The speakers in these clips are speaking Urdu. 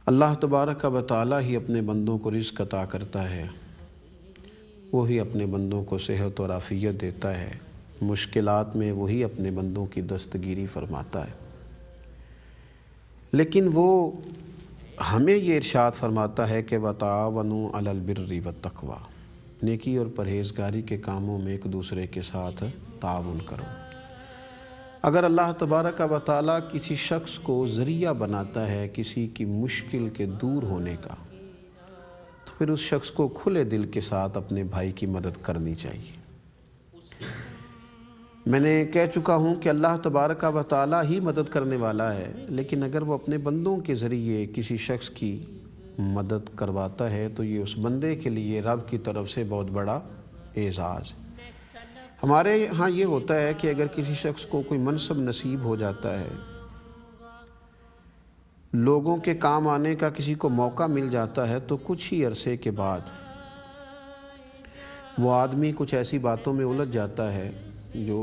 اللہ تبارک و تعالی ہی اپنے بندوں کو رزق عطا کرتا ہے، وہی اپنے بندوں کو صحت اور عافیت دیتا ہے، مشکلات میں وہی اپنے بندوں کی دستگیری فرماتا ہے۔ لیکن وہ ہمیں یہ ارشاد فرماتا ہے کہ وَتَعَاوَنُوا عَلَى الْبِرِّ وَالتَّقْوَىٰ، نیکی اور پرہیزگاری کے کاموں میں ایک دوسرے کے ساتھ تعاون کرو۔ اگر اللہ تبارک و تعالیٰ کسی شخص کو ذریعہ بناتا ہے کسی کی مشکل کے دور ہونے کا، تو پھر اس شخص کو کھلے دل کے ساتھ اپنے بھائی کی مدد کرنی چاہیے۔ میں نے کہہ چکا ہوں کہ اللہ تبارک و تعالیٰ ہی مدد کرنے والا ہے، لیکن اگر وہ اپنے بندوں کے ذریعے کسی شخص کی مدد کرواتا ہے تو یہ اس بندے کے لیے رب کی طرف سے بہت بڑا اعزاز ہے۔ ہمارے ہاں یہ ہوتا ہے کہ اگر کسی شخص کو کوئی منصب نصیب ہو جاتا ہے، لوگوں کے کام آنے کا کسی کو موقع مل جاتا ہے، تو کچھ ہی عرصے کے بعد وہ آدمی کچھ ایسی باتوں میں الجھ جاتا ہے جو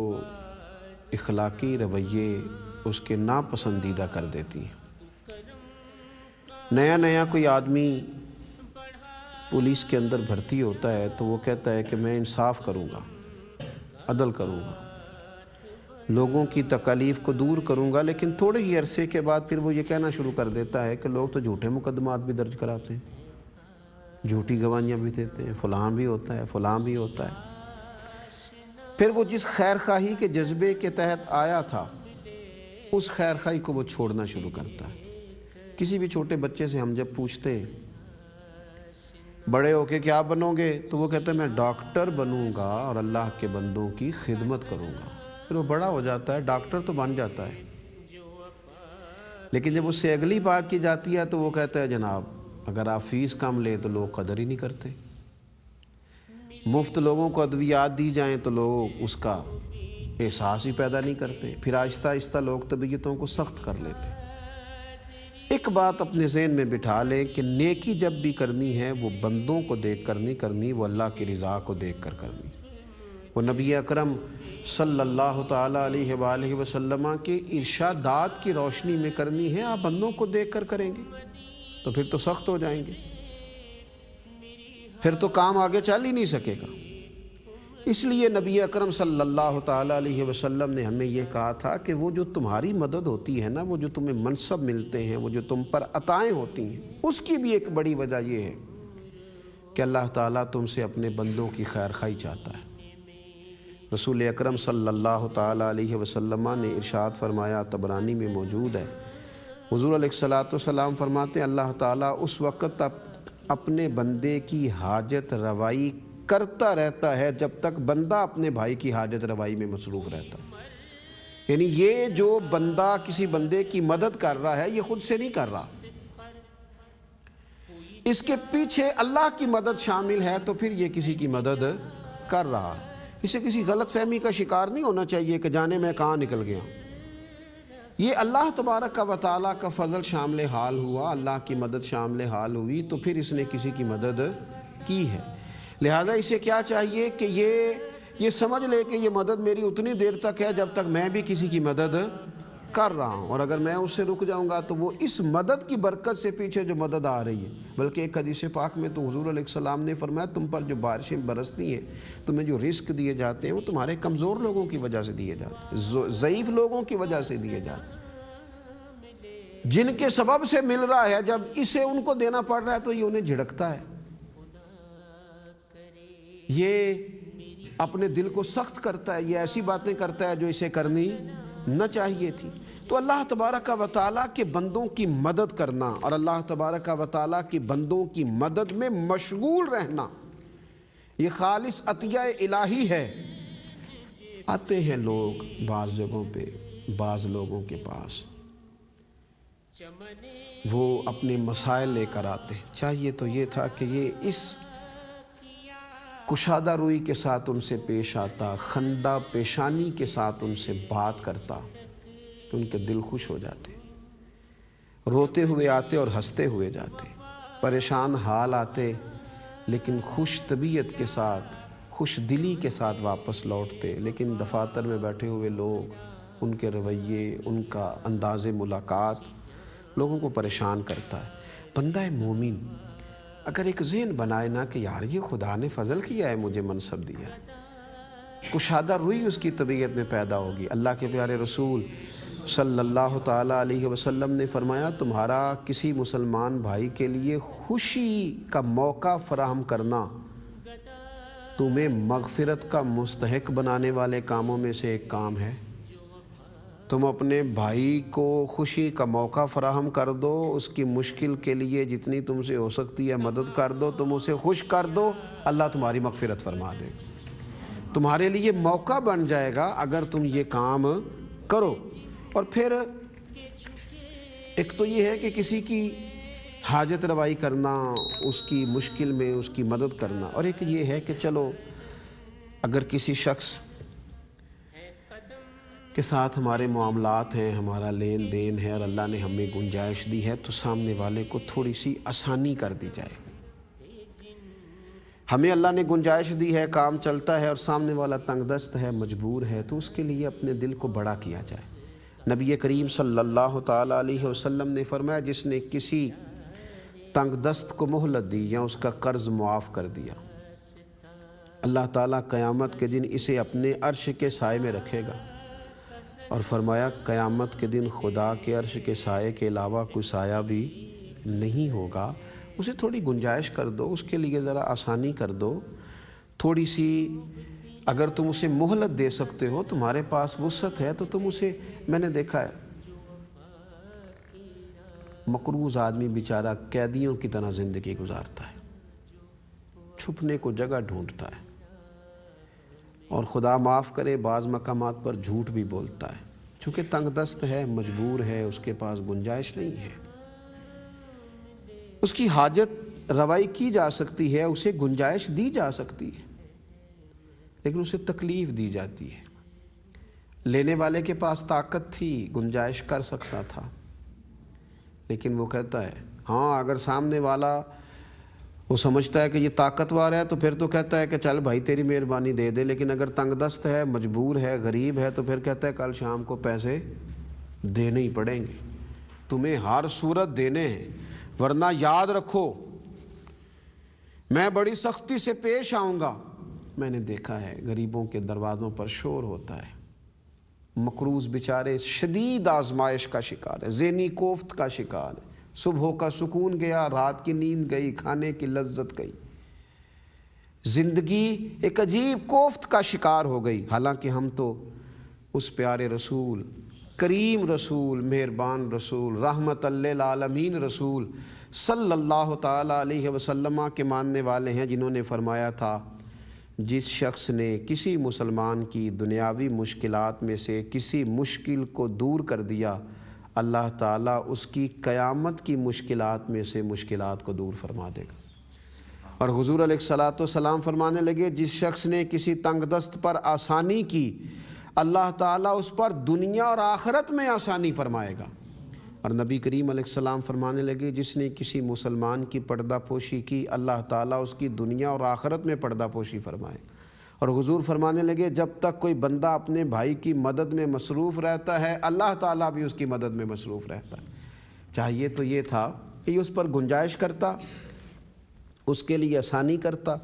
اخلاقی رویے اس کے ناپسندیدہ کر دیتی ہیں۔ نیا کوئی آدمی پولیس کے اندر بھرتی ہوتا ہے تو وہ کہتا ہے کہ میں انصاف کروں گا، عدل کروں گا، لوگوں کی تکالیف کو دور کروں گا، لیکن تھوڑے ہی عرصے کے بعد پھر وہ یہ کہنا شروع کر دیتا ہے کہ لوگ تو جھوٹے مقدمات بھی درج کراتے ہیں، جھوٹی گواہیاں بھی دیتے ہیں، فلاں بھی ہوتا ہے، فلاں بھی ہوتا ہے۔ پھر وہ جس خیر خواہی کے جذبے کے تحت آیا تھا، اس خیر خواہی کو وہ چھوڑنا شروع کرتا ہے۔ کسی بھی چھوٹے بچے سے ہم جب پوچھتے ہیں بڑے ہو کے کیا بنو گے، تو وہ کہتا ہے میں ڈاکٹر بنوں گا اور اللہ کے بندوں کی خدمت کروں گا۔ پھر وہ بڑا ہو جاتا ہے، ڈاکٹر تو بن جاتا ہے، لیکن جب اس سے اگلی بات کی جاتی ہے تو وہ کہتا ہے جناب اگر آپ فیس کم لیں تو لوگ قدر ہی نہیں کرتے، مفت لوگوں کو ادویات دی جائیں تو لوگ اس کا احساس ہی پیدا نہیں کرتے، پھر آہستہ آہستہ لوگ طبیعتوں کو سخت کر لیتے۔ ایک بات اپنے ذہن میں بٹھا لیں کہ نیکی جب بھی کرنی ہے وہ بندوں کو دیکھ کر نہیں کرنی، وہ اللہ کی رضا کو دیکھ کر کرنی۔ وہ نبی اکرم صلی اللہ تعالیٰ علیہ وآلہ وسلم کے ارشادات کی روشنی میں کرنی ہے۔ آپ بندوں کو دیکھ کر کریں گے تو پھر تو سخت ہو جائیں گے، پھر تو کام آگے چل ہی نہیں سکے گا۔ اس لیے نبی اکرم صلی اللہ تعالیٰ علیہ وسلم نے ہمیں یہ کہا تھا کہ وہ جو تمہاری مدد ہوتی ہے نا، وہ جو تمہیں منصب ملتے ہیں، وہ جو تم پر عطائیں ہوتی ہیں، اس کی بھی ایک بڑی وجہ یہ ہے کہ اللہ تعالیٰ تم سے اپنے بندوں کی خیر خواہی چاہتا ہے۔ رسول اکرم صلی اللہ تعالیٰ علیہ وسلم نے ارشاد فرمایا، طبرانی میں موجود ہے، حضور علیہ السلام فرماتے ہیں اللہ تعالیٰ اس وقت اپنے بندے کی حاجت روائی کرتا رہتا ہے جب تک بندہ اپنے بھائی کی حاجت روائی میں مصروف رہتا ہے۔ یعنی یہ جو بندہ کسی بندے کی مدد کر رہا ہے یہ خود سے نہیں کر رہا، اس کے پیچھے اللہ کی مدد شامل ہے، تو پھر یہ کسی کی مدد کر رہا۔ اسے کسی غلط فہمی کا شکار نہیں ہونا چاہیے کہ جانے میں کہاں نکل گیا۔ یہ اللہ تبارک و تعالیٰ کا فضل شامل حال ہوا، اللہ کی مدد شامل حال ہوئی، تو پھر اس نے کسی کی مدد کی ہے۔ لہٰذا اسے کیا چاہیے کہ یہ سمجھ لے کہ یہ مدد میری اتنی دیر تک ہے جب تک میں بھی کسی کی مدد کر رہا ہوں، اور اگر میں اس سے رک جاؤں گا تو وہ اس مدد کی برکت سے پیچھے جو مدد آ رہی ہے، بلکہ ایک حدیث پاک میں تو حضور علیہ السلام نے فرمایا تم پر جو بارشیں برستی ہیں، تمہیں جو رزق دیے جاتے ہیں وہ تمہارے کمزور لوگوں کی وجہ سے دیے جاتے ہیں، ضعیف لوگوں کی وجہ سے دیے جاتے ہیں، جن کے سبب سے مل رہا ہے، جب اسے ان کو دینا پڑ رہا ہے تو یہ انہیں جھڑکتا ہے، یہ اپنے دل کو سخت کرتا ہے، یہ ایسی باتیں کرتا ہے جو اسے کرنی نہ چاہیے تھی۔ تو اللہ تبارک و تعالیٰ کے بندوں کی مدد کرنا اور اللہ تبارک و تعالیٰ کی بندوں کی مدد میں مشغول رہنا یہ خالص عطیہ الہی ہے۔ آتے ہیں لوگ بعض جگہوں پہ، بعض لوگوں کے پاس وہ اپنے مسائل لے کر آتے ہیں، چاہیے تو یہ تھا کہ یہ اس کشادہ روئی کے ساتھ ان سے پیش آتا، خندہ پیشانی کے ساتھ ان سے بات کرتا، تو ان کے دل خوش ہو جاتے، روتے ہوئے آتے اور ہنستے ہوئے جاتے، پریشان حال آتے لیکن خوش طبیعت کے ساتھ، خوش دلی کے ساتھ واپس لوٹتے۔ لیکن دفاتر میں بیٹھے ہوئے لوگ، ان کے رویے، ان کا انداز ملاقات لوگوں کو پریشان کرتا ہے۔ بندہ مومن اگر ایک ذہن بنائے نا کہ یار یہ خدا نے فضل کیا ہے، مجھے منصب دیا، کشادہ روئی اس کی طبیعت میں پیدا ہوگی۔ اللہ کے پیارے رسول صلی اللہ تعالیٰ علیہ وسلم نے فرمایا، تمہارا کسی مسلمان بھائی کے لیے خوشی کا موقع فراہم کرنا تمہیں مغفرت کا مستحق بنانے والے کاموں میں سے ایک کام ہے۔ تم اپنے بھائی کو خوشی کا موقع فراہم کر دو، اس کی مشکل کے لیے جتنی تم سے ہو سکتی ہے مدد کر دو، تم اسے خوش کر دو، اللہ تمہاری مغفرت فرما دے، تمہارے لیے موقع بن جائے گا اگر تم یہ کام کرو۔ اور پھر ایک تو یہ ہے کہ کسی کی حاجت روائی کرنا، اس کی مشکل میں اس کی مدد کرنا، اور ایک یہ ہے کہ چلو اگر کسی شخص کے ساتھ ہمارے معاملات ہیں، ہمارا لین دین ہے اور اللہ نے ہمیں گنجائش دی ہے تو سامنے والے کو تھوڑی سی آسانی کر دی جائے۔ ہمیں اللہ نے گنجائش دی ہے، کام چلتا ہے اور سامنے والا تنگ دست ہے، مجبور ہے، تو اس کے لیے اپنے دل کو بڑا کیا جائے۔ نبی کریم صلی اللہ تعالیٰ علیہ وسلم نے فرمایا، جس نے کسی تنگ دست کو مہلت دی یا اس کا قرض معاف کر دیا، اللہ تعالیٰ قیامت کے دن اسے اپنے عرش کے سائے میں رکھے گا، اور فرمایا قیامت کے دن خدا کے عرش کے سائے کے علاوہ کوئی سایہ بھی نہیں ہوگا۔ اسے تھوڑی گنجائش کر دو، اس کے لیے ذرا آسانی کر دو، تھوڑی سی اگر تم اسے مہلت دے سکتے ہو، تمہارے پاس وسعت ہے تو تم اسے، میں نے دیکھا ہے مقروض آدمی بیچارہ قیدیوں کی طرح زندگی گزارتا ہے، چھپنے کو جگہ ڈھونڈتا ہے، اور خدا معاف کرے بعض مقامات پر جھوٹ بھی بولتا ہے، چونکہ تنگ دست ہے، مجبور ہے، اس کے پاس گنجائش نہیں ہے۔ اس کی حاجت روائی کی جا سکتی ہے، اسے گنجائش دی جا سکتی ہے، لیکن اسے تکلیف دی جاتی ہے۔ لینے والے کے پاس طاقت تھی، گنجائش کر سکتا تھا، لیکن وہ کہتا ہے ہاں اگر سامنے والا وہ سمجھتا ہے کہ یہ طاقتور ہے تو پھر تو کہتا ہے کہ چل بھائی تیری مہربانی دے دے، لیکن اگر تنگ دست ہے، مجبور ہے، غریب ہے، تو پھر کہتا ہے کل شام کو پیسے دینے ہی پڑیں گے، تمہیں ہر صورت دینے ہیں، ورنہ یاد رکھو میں بڑی سختی سے پیش آؤں گا۔ میں نے دیکھا ہے غریبوں کے دروازوں پر شور ہوتا ہے، مقروض بیچارے شدید آزمائش کا شکار ہے، ذہنی کوفت کا شکار ہے، صبح کا سکون گیا، رات کی نیند گئی، کھانے کی لذت گئی، زندگی ایک عجیب کوفت کا شکار ہو گئی۔ حالانکہ ہم تو اس پیارے رسول، کریم رسول، مہربان رسول، رحمت للعالمین رسول صلی اللہ تعالیٰ علیہ وسلم کے ماننے والے ہیں، جنہوں نے فرمایا تھا جس شخص نے کسی مسلمان کی دنیاوی مشکلات میں سے کسی مشکل کو دور کر دیا، اللہ تعالیٰ اس کی قیامت کی مشکلات میں سے مشکلات کو دور فرما دے گا۔ اور حضور علیہ الصلوۃ والسلام فرمانے لگے جس شخص نے کسی تنگ دست پر آسانی کی، اللہ تعالیٰ اس پر دنیا اور آخرت میں آسانی فرمائے گا۔ اور نبی کریم علیہ السلام فرمانے لگے جس نے کسی مسلمان کی پردہ پوشی کی، اللہ تعالیٰ اس کی دنیا اور آخرت میں پردہ پوشی فرمائے۔ اور حضور فرمانے لگے جب تک کوئی بندہ اپنے بھائی کی مدد میں مصروف رہتا ہے، اللہ تعالیٰ بھی اس کی مدد میں مصروف رہتا ہے۔ چاہیے تو یہ تھا کہ یہ اس پر گنجائش کرتا، اس کے لیے آسانی کرتا،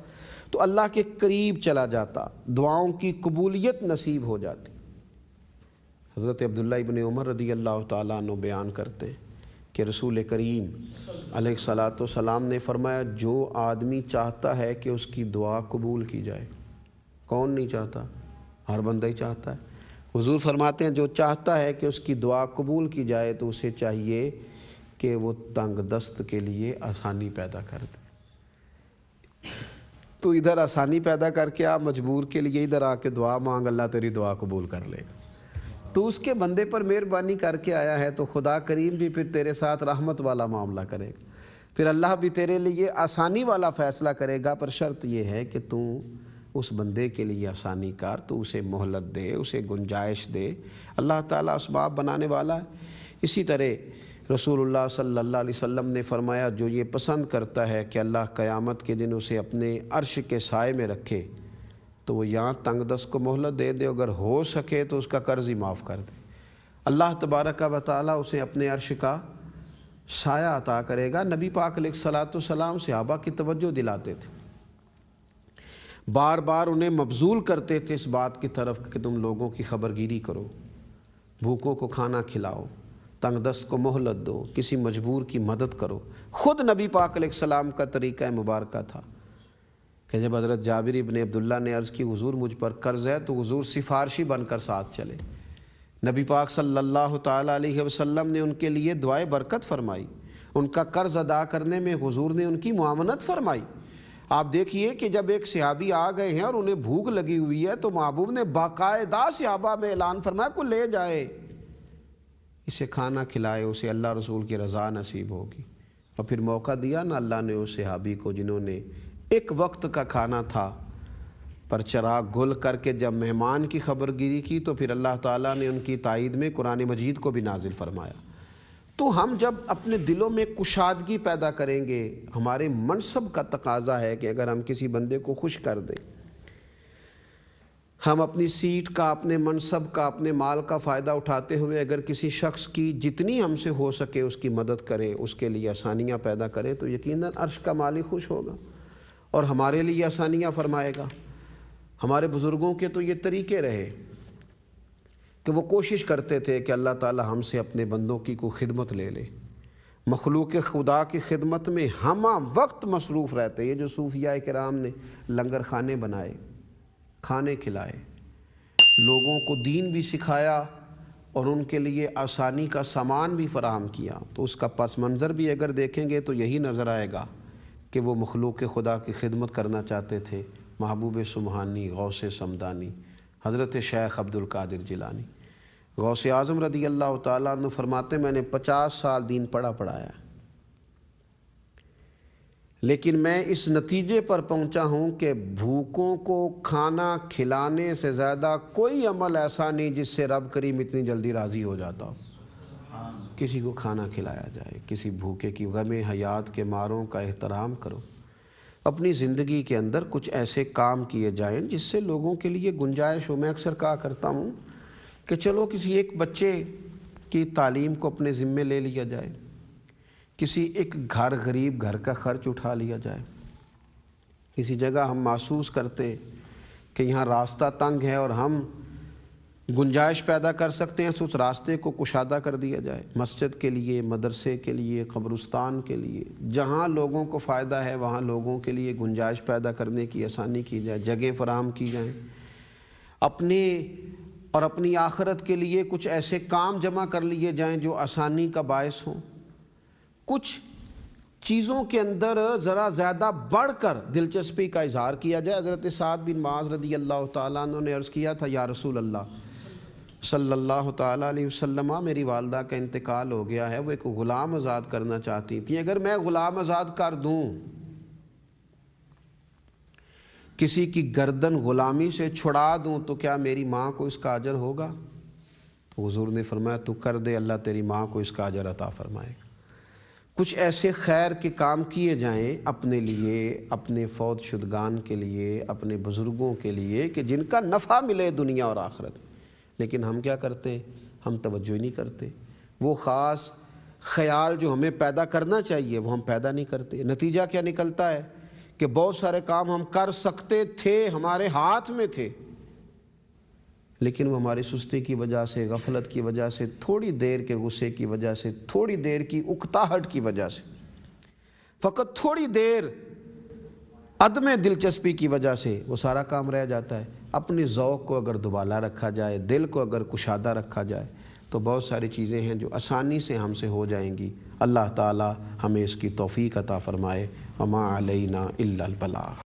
تو اللہ کے قریب چلا جاتا، دعاؤں کی قبولیت نصیب ہو جاتی۔ حضرت عبداللہ ابن عمر رضی اللہ تعالیٰ عنہ بیان کرتے ہیں کہ رسول کریم علیہ الصلوۃ والسلام نے فرمایا جو آدمی چاہتا ہے کہ اس کی دعا قبول کی جائے، کون نہیں چاہتا؟ ہر بندہ ہی چاہتا ہے۔ حضور فرماتے ہیں جو چاہتا ہے کہ اس کی دعا قبول کی جائے تو اسے چاہیے کہ وہ تنگ دست کے لیے آسانی پیدا کر دے۔ تو ادھر آسانی پیدا کر کے آپ مجبور کے لیے ادھر آ کے دعا مانگ، اللہ تیری دعا قبول کر لے گا۔ تو اس کے بندے پر مہربانی کر کے آیا ہے تو خدا کریم بھی پھر تیرے ساتھ رحمت والا معاملہ کرے گا، پھر اللہ بھی تیرے لیے آسانی والا فیصلہ کرے گا، پر شرط یہ ہے کہ تو اس بندے کے لیے آسانی کر، تو اسے مہلت دے، اسے گنجائش دے۔ اللہ تعالیٰ اسباب بنانے والا ہے۔ اسی طرح رسول اللہ صلی اللہ علیہ وسلم نے فرمایا جو یہ پسند کرتا ہے کہ اللہ قیامت کے دن اسے اپنے عرش کے سائے میں رکھے تو وہ یہاں تنگ دست کو مہلت دے دے، اگر ہو سکے تو اس کا قرض ہی معاف کر دے، اللہ تبارک و تعالیٰ اسے اپنے عرش کا سایہ عطا کرے گا۔ نبی پاک علیہ الصلوۃ والسلام صحابہ کی توجہ دلاتے تھے، بار بار انہیں مبذول کرتے تھے اس بات کی طرف کہ تم لوگوں کی خبرگیری کرو، بھوکوں کو کھانا کھلاؤ، تنگ دست کو مہلت دو، کسی مجبور کی مدد کرو۔ خود نبی پاک علیہ السلام کا طریقہ مبارکہ تھا کہ جب حضرت جابر ابن عبداللہ نے عرض کی حضور مجھ پر قرض ہے، تو حضور سفارشی بن کر ساتھ چلے۔ نبی پاک صلی اللہ تعالیٰ علیہ وسلم نے ان کے لیے دعائے برکت فرمائی، ان کا قرض ادا کرنے میں حضور نے ان کی معاونت فرمائی۔ آپ دیکھیے کہ جب ایک صحابی آ گئے ہیں اور انہیں بھوک لگی ہوئی ہے تو محبوب نے باقاعدہ صحابہ میں اعلان فرمایا کو لے جائے، اسے کھانا کھلائے، اسے اللہ رسول کی رضا نصیب ہوگی۔ اور پھر موقع دیا نا اللہ نے اس صحابی کو جنہوں نے ایک وقت کا کھانا تھا پر چراغ گل کر کے جب مہمان کی خبرگیری کی تو پھر اللہ تعالیٰ نے ان کی تائید میں قرآن مجید کو بھی نازل فرمایا۔ تو ہم جب اپنے دلوں میں کشادگی پیدا کریں گے، ہمارے منصب کا تقاضا ہے کہ اگر ہم کسی بندے کو خوش کر دیں، ہم اپنی سیٹ کا، اپنے منصب کا، اپنے مال کا فائدہ اٹھاتے ہوئے اگر کسی شخص کی جتنی ہم سے ہو سکے اس کی مدد کریں، اس کے لیے آسانیاں پیدا کریں، تو یقیناً عرش کا مالک خوش ہوگا اور ہمارے لیے آسانیاں فرمائے گا۔ ہمارے بزرگوں کے تو یہ طریقے رہے کہ وہ کوشش کرتے تھے کہ اللہ تعالی ہم سے اپنے بندوں کی کوئی خدمت لے لے، مخلوق خدا کی خدمت میں ہمہ وقت مصروف رہتے۔ یہ جو صوفیاء کرام نے لنگر خانے بنائے، کھانے کھلائے، لوگوں کو دین بھی سکھایا اور ان کے لیے آسانی کا سامان بھی فراہم کیا، تو اس کا پس منظر بھی اگر دیکھیں گے تو یہی نظر آئے گا کہ وہ مخلوق خدا کی خدمت کرنا چاہتے تھے۔ محبوب سبحانی، غوث سمدانی، حضرت شیخ عبد القادر جیلانی، غوث اعظم رضی اللہ تعالیٰ عنہ فرماتے میں نے 50 سال دین پڑھایا، لیکن میں اس نتیجے پر پہنچا ہوں کہ بھوکوں کو کھانا کھلانے سے زیادہ کوئی عمل ایسا نہیں جس سے رب کریم اتنی جلدی راضی ہو جاتا ہو۔ کسی کو کھانا کھلایا جائے، کسی بھوکے کی غم حیات کے ماروں کا احترام کرو۔ اپنی زندگی کے اندر کچھ ایسے کام کیے جائیں جس سے لوگوں کے لیے گنجائش ہو۔ میں اکثر کہا کرتا ہوں کہ چلو کسی ایک بچے کی تعلیم کو اپنے ذمے لے لیا جائے، کسی ایک غریب گھر کا خرچ اٹھا لیا جائے، کسی جگہ ہم محسوس کرتے کہ یہاں راستہ تنگ ہے اور ہم گنجائش پیدا کر سکتے ہیں تو اس راستے کو کشادہ کر دیا جائے، مسجد کے لیے، مدرسے کے لیے، قبرستان کے لیے، جہاں لوگوں کو فائدہ ہے وہاں لوگوں کے لیے گنجائش پیدا کرنے کی آسانی کی جائے، جگہ فراہم کی جائیں، اپنے اور اپنی آخرت کے لیے کچھ ایسے کام جمع کر لیے جائیں جو آسانی کا باعث ہوں۔ کچھ چیزوں کے اندر ذرا زیادہ بڑھ کر دلچسپی کا اظہار کیا جائے۔ حضرت سعد بن معاذ رضی اللہ تعالیٰ عنہ نے عرض کیا تھا یا رسول اللہ صلی اللہ تعالیٰ علیہ وسلم، میری والدہ کا انتقال ہو گیا ہے، وہ ایک غلام آزاد کرنا چاہتی تھی، اگر میں غلام آزاد کر دوں، کسی کی گردن غلامی سے چھڑا دوں، تو کیا میری ماں کو اس کا اجر ہوگا؟ تو حضور نے فرمایا تو کر دے، اللہ تیری ماں کو اس کا اجر عطا فرمائے گا۔ کچھ ایسے خیر کے کام کیے جائیں اپنے لیے، اپنے فوت شدگان کے لیے، اپنے بزرگوں کے لیے، کہ جن کا نفع ملے دنیا اور آخرت میں۔ لیکن ہم کیا کرتے ہیں؟ ہم توجہ ہی نہیں کرتے۔ وہ خاص خیال جو ہمیں پیدا کرنا چاہیے وہ ہم پیدا نہیں کرتے۔ نتیجہ کیا نکلتا ہے کہ بہت سارے کام ہم کر سکتے تھے، ہمارے ہاتھ میں تھے، لیکن وہ ہماری سستی کی وجہ سے، غفلت کی وجہ سے، تھوڑی دیر کے غصے کی وجہ سے، تھوڑی دیر کی اکتاہٹ کی وجہ سے، فقط تھوڑی دیر عدم دلچسپی کی وجہ سے وہ سارا کام رہ جاتا ہے۔ اپنے ذوق کو اگر دوبالا رکھا جائے، دل کو اگر کشادہ رکھا جائے تو بہت ساری چیزیں ہیں جو آسانی سے ہم سے ہو جائیں گی۔ اللہ تعالی ہمیں اس کی توفیق عطا فرمائے۔ وما علینا الا البلاغ۔